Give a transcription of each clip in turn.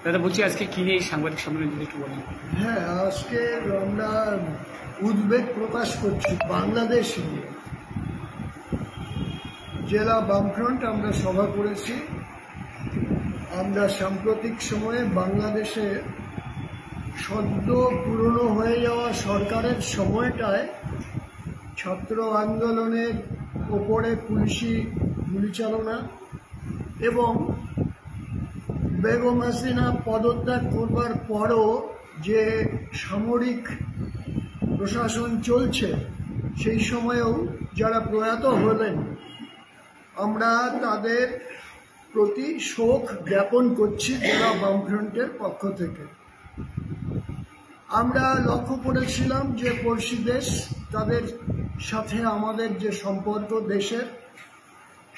দাদা বলছি আজকে কি নিয়ে সাংবাদিক সম্মেলন যদি একটু বলেন। হ্যাঁ, আজকে আমরা উদ্বেগ প্রকাশ করছি বাংলাদেশ নিয়ে। জেলা বামফ্রন্ট আমরা সভা করেছি। আমরা সাম্প্রতিক সময়ে বাংলাদেশে সদ্য পুরনো হয়ে যাওয়া সরকারের সময়টায় ছাত্র আন্দোলনের ওপরে পুলিশি গুলিচালনা এবং বেগম হাসিনা পদত্যাগ করবার পরও যে সামরিক প্রশাসন চলছে, সেই সময়েও যারা প্রয়াত হলেন, আমরা তাদের প্রতি শোক জ্ঞাপন করছি জেলা বামফ্রন্টের পক্ষ থেকে। আমরা লক্ষ্য করেছিলাম যে পড়শি দেশ, তাদের সাথে আমাদের যে সম্পর্ক দেশের,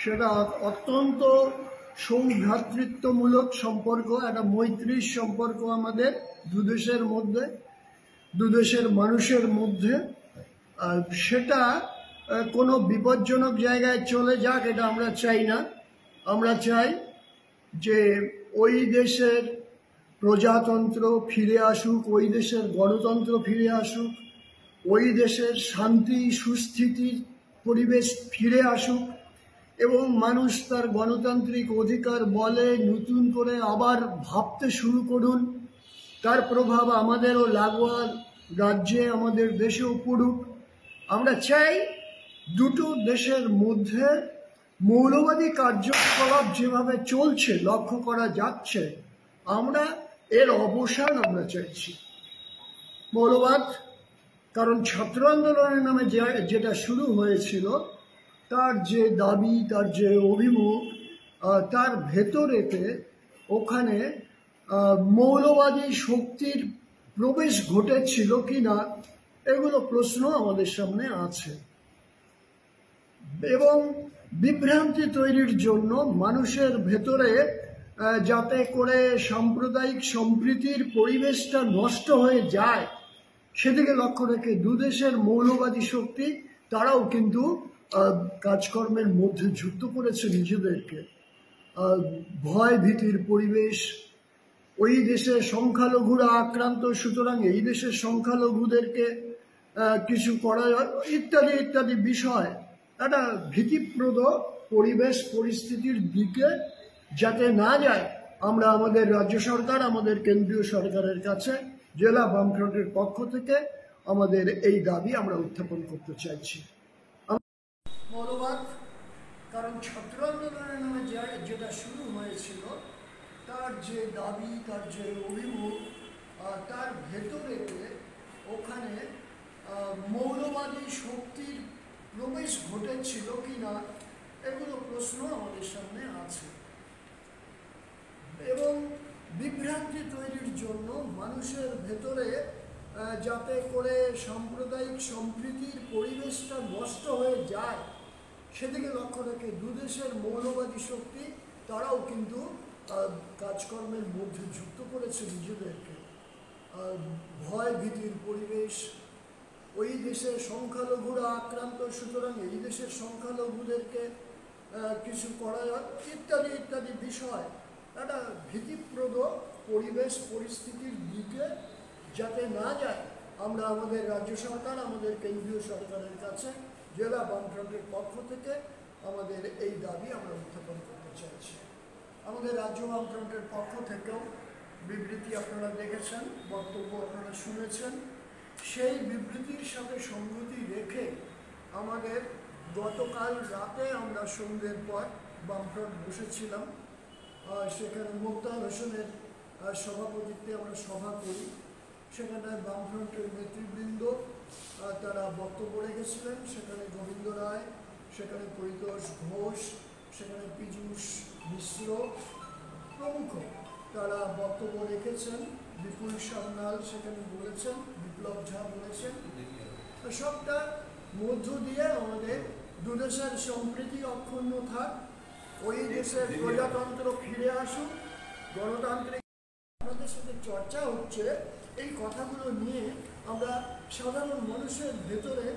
সেটা অত্যন্ত সৌভ্রাতৃত্বমূলক সম্পর্ক, একটা মৈত্রীর সম্পর্ক আমাদের দুদেশের মধ্যে, দুদেশের মানুষের মধ্যে। সেটা কোনো বিপজ্জনক জায়গায় চলে যাক, এটা আমরা চাই না। আমরা চাই যে ওই দেশের প্রজাতন্ত্র ফিরে আসুক, ওই দেশের গণতন্ত্র ফিরে আসুক, ওই দেশের শান্তি সুস্থিতির পরিবেশ ফিরে আসুক এবং মানুষ তার গণতান্ত্রিক অধিকার বলে নতুন করে আবার ভাবতে শুরু করুন। তার প্রভাব আমাদেরও লাগোয়া রাজ্যে, আমাদের দেশেও পড়ুক। আমরা চাই দুটো দেশের মধ্যে মৌলবাদী কার্যকলাপ যেভাবে চলছে লক্ষ্য করা যাচ্ছে, আমরা এর অবসান আমরা চাইছি। মৌলবাদ, কারণ ছাত্র আন্দোলনের নামে যেটা শুরু হয়েছিল, তার যে দাবি, তার যে অভিমুখ, তার ভেতরেতে ওখানে মৌলবাদী শক্তির প্রবেশ ঘটেছিল কিনা, এগুলো প্রশ্ন আমাদের সামনে আছে। এবং বিভ্রান্তি তৈরির জন্য মানুষের ভেতরে যাতে করে সাম্প্রদায়িক সম্প্রীতির পরিবেশটা নষ্ট হয়ে যায়, সেদিকে লক্ষ্য রেখে দুদেশের মৌলবাদী শক্তি তারাও কিন্তু কাজকর্মের মধ্যে যুক্ত করেছে নিজেদেরকে। ভয় ভীতির পরিবেশ, ওই দেশে সংখ্যালঘুরা আক্রান্ত, সুতরাং এই দেশের সংখ্যালঘুদেরকে কিছু করা ইত্যাদি ইত্যাদি বিষয়, একটা ভীতিপ্রদ পরিবেশ পরিস্থিতির দিকে যাতে না যায়, আমরা আমাদের রাজ্য সরকার, আমাদের কেন্দ্রীয় সরকারের কাছে জেলা বামফ্রন্টের পক্ষ থেকে আমাদের এই দাবি আমরা উত্থাপন করতে চাইছি। মৌলবাদ, কারণ ছাত্র আন্দোলনের নামে যেটা শুরু হয়েছিল, তার যে দাবি, তার যে অভিমুখ, তার ভেতরেতে ওখানে মৌলবাদী শক্তির প্রবেশ ঘটেছিল কিনা, এগুলো প্রশ্ন আমাদের সামনে আছে। এবং বিভ্রান্তি তৈরির জন্য মানুষের ভেতরে যাতে করে সাম্প্রদায়িক সম্প্রীতির পরিবেশটা নষ্ট হয়ে যায়, সেদিকে লক্ষ্য রেখে দুদেশের মৌলবাদী শক্তি তারাও কিন্তু কাজকর্মের মধ্যে যুক্ত করেছে নিজেদেরকে। ভয় ভীতির পরিবেশ, ওই দেশে সংখ্যালঘুরা আক্রান্ত, সুতরাং এই দেশের সংখ্যালঘুদেরকে কিছু করা ইত্যাদি ইত্যাদি বিষয়, একটা ভীতিপ্রদ পরিবেশ পরিস্থিতির দিকে যাতে না যায়, আমরা আমাদের রাজ্য সরকার, আমাদের কেন্দ্রীয় সরকারের কাছে জেলা বামফ্রন্টের পক্ষ থেকে আমাদের এই দাবি আমরা উত্থাপন করতে চাইছি। আমাদের রাজ্য বামফ্রন্টের পক্ষ থেকেও বিবৃতি আপনারা দেখেছেন, বক্তব্য আপনারা শুনেছেন। সেই বিবৃতির সাথে সঙ্গতি রেখে আমাদের গতকাল রাতে আমরা সন্ধ্যের পর বামফ্রন্ট বসেছিলাম। সেখানে মোক্তার হোসেনের সভাপতিত্বে আমরা সভা করি। সেখানে বামফ্রন্টের নেতৃবৃন্দ তারা বক্তব্য রেখেছিলেন। সেখানে গোবিন্দ রায়, সেখানে পরিতোষ ঘোষ, সেখানে পীযূষ মিশ্র প্রমুখ তারা বক্তব্য রেখেছেন। বিপুল সান্যাল সেখানে বলেছেন, বিপ্লব ঝা বলেছেন। সবটা মধ্য দিয়ে আমাদের দুদেশের সম্প্রীতি অক্ষুণ্ণ থাক, ওই দেশের প্রজাতন্ত্র ফিরে আসুক, গণতান্ত্রিক। আপনাদের সাথে চর্চা হচ্ছে এই কথাগুলো নিয়ে, আমরা সাধারণ মানুষের ভেতরে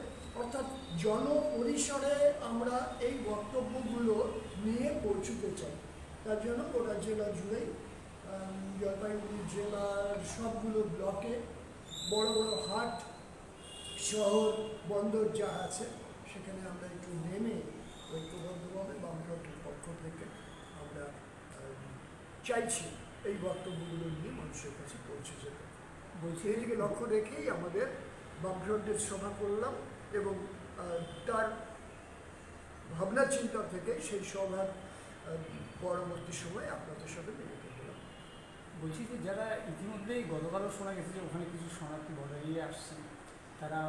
অর্থাৎ জনপরিসরে আমরা এই বক্তব্যগুলো নিয়ে পৌঁছতে চাই। তার জন্য গোটা জেলা জুড়েই জলপাইগুড়ি জেলার সবগুলো ব্লকে বড় বড় হাট শহর বন্দর যা আছে সেখানে আমরা একটু নেমে ঐক্যবদ্ধভাবে বামফ্রন্টের পক্ষ থেকে আমরা চাইছি এই বক্তব্যগুলো নিয়ে মানুষের কাছে পৌঁছে যেতে। বলছি এইদিকে লক্ষ্য রেখেই আমাদের বামফ্রন্টের সভা করলাম এবং তার ভাবনা চিন্তা থেকে সেই সভার পরবর্তী সময় আপনাদের সাথে মিলিত হলাম। বলছি যে যারা ইতিমধ্যেই গতকালও শোনা গেছে যে ওখানে কিছু শরণার্থী বর্ডারিয়ে আসছেন, তারা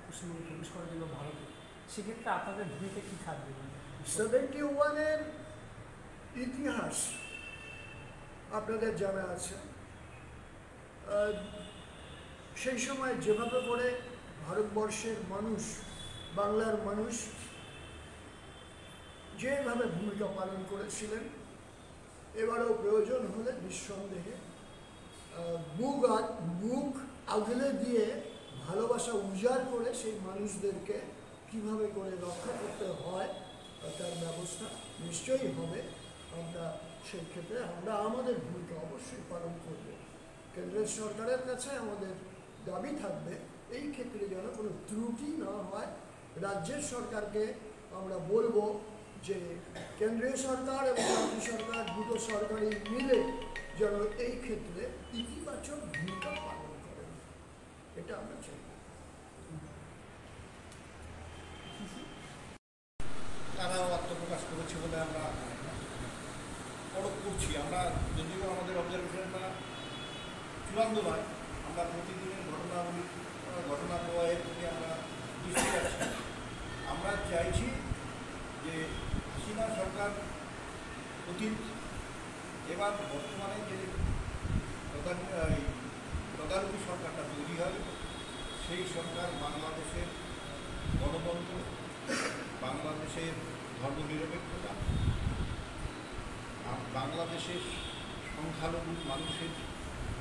পশ্চিমবঙ্গে প্রবেশ করার জন্য ভারতে, সেক্ষেত্রে আপনাদের ভূমিকা কী থাকবে? 71-এর ইতিহাস আপনাদের জানা আছে। সেই সময় যেভাবে করে ভারতবর্ষের মানুষ, বাংলার মানুষ যেভাবে ভূমিকা পালন করেছিলেন, এবারেও প্রয়োজন হলে নিঃসন্দেহে বুক আগলে দিয়ে ভালোবাসা উজাড় করে সেই মানুষদেরকে কিভাবে করে রক্ষা করতে হয় তার ব্যবস্থা নিশ্চয়ই হবে। আমরা সেই ক্ষেত্রে আমাদের ভূমিকা অবশ্যই পালন করব। কেন্দ্রের সরকারের কাছে আমাদের দাবি থাকবে এই ক্ষেত্রে যেন কোনো ত্রুটি না হয়। রাজ্যের সরকারকে আমরা বলবো যে কেন্দ্রীয় সরকার এবং রাজ্য সরকার দুটো সরকারই মিলে যেন এই ক্ষেত্রে ইতিবাচক ভূমিকা পালন করেন, এটা আমরা চাই। তারাও আত্মপ্রকাশ করেছে বলে আমরা পরখ করছি। আমরা যদিও আমাদের অবজারভেশনটা চূড়ান্ত নয়, আমরা প্রতিদিনের ঘটনা প্রবাহের প্রতি আমরা দৃষ্টি রাখছি। আমরা চাইছি যে হাসিনা সরকার অতীত, এবার বর্তমানে যে তদারকি সরকারটা তৈরি হয়, সেই সরকার বাংলাদেশের গণতন্ত্র, বাংলাদেশের ধর্মনিরপেক্ষতা, বাংলাদেশের সংখ্যালঘু মানুষের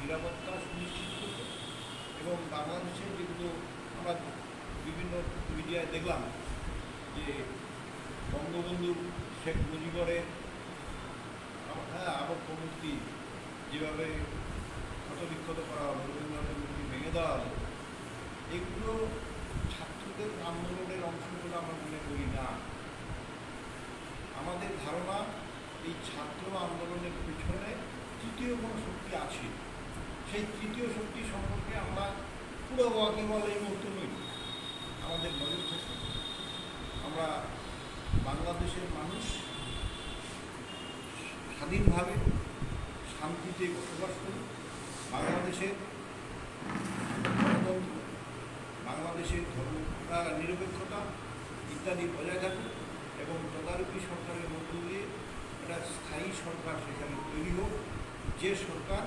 নিরাপত্তা সুনিশ্চিত করবে এবং বাংলাদেশের যেগুলো আমরা বিভিন্ন মিডিয়ায় দেখলাম যে বঙ্গবন্ধু শেখ মুজিবরের আবক্ষ-মূর্তি যেভাবে ক্ষতবিক্ষত করা হলো, রবীন্দ্রনাথের মূর্তি ভেঙে দেওয়া হলো, এগুলো ছাত্রদের আন্দোলনের অংশ বলে আমরা মনে করি না। আমাদের ধারণা এই ছাত্র আন্দোলনের পিছনে তৃতীয় কোনো শক্তি আছে। সেই তৃতীয় শক্তি সম্পর্কে আমরা পুরো ওয়াকিবহাল এই মুহূর্তে নই। আমাদের নজর থাকে আমরা বাংলাদেশের মানুষ স্বাধীনভাবে শান্তিতে বসবাস করি, বাংলাদেশের গণতন্ত্র, বাংলাদেশের ধর্ম নিরপেক্ষতা ইত্যাদি বজায় থাকুক এবং তদারকি সরকারের মধ্য দিয়ে একটা স্থায়ী সরকার সেখানে তৈরি হোক, যে সরকার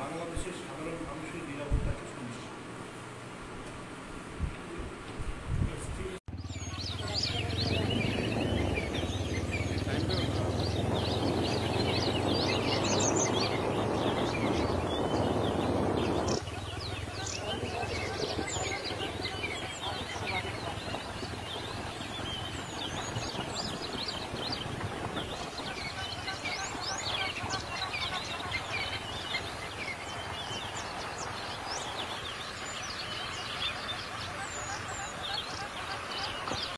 বাংলাদেশের সাধারণ মানুষের নিরাপত্তাকে সুনিশ্চিত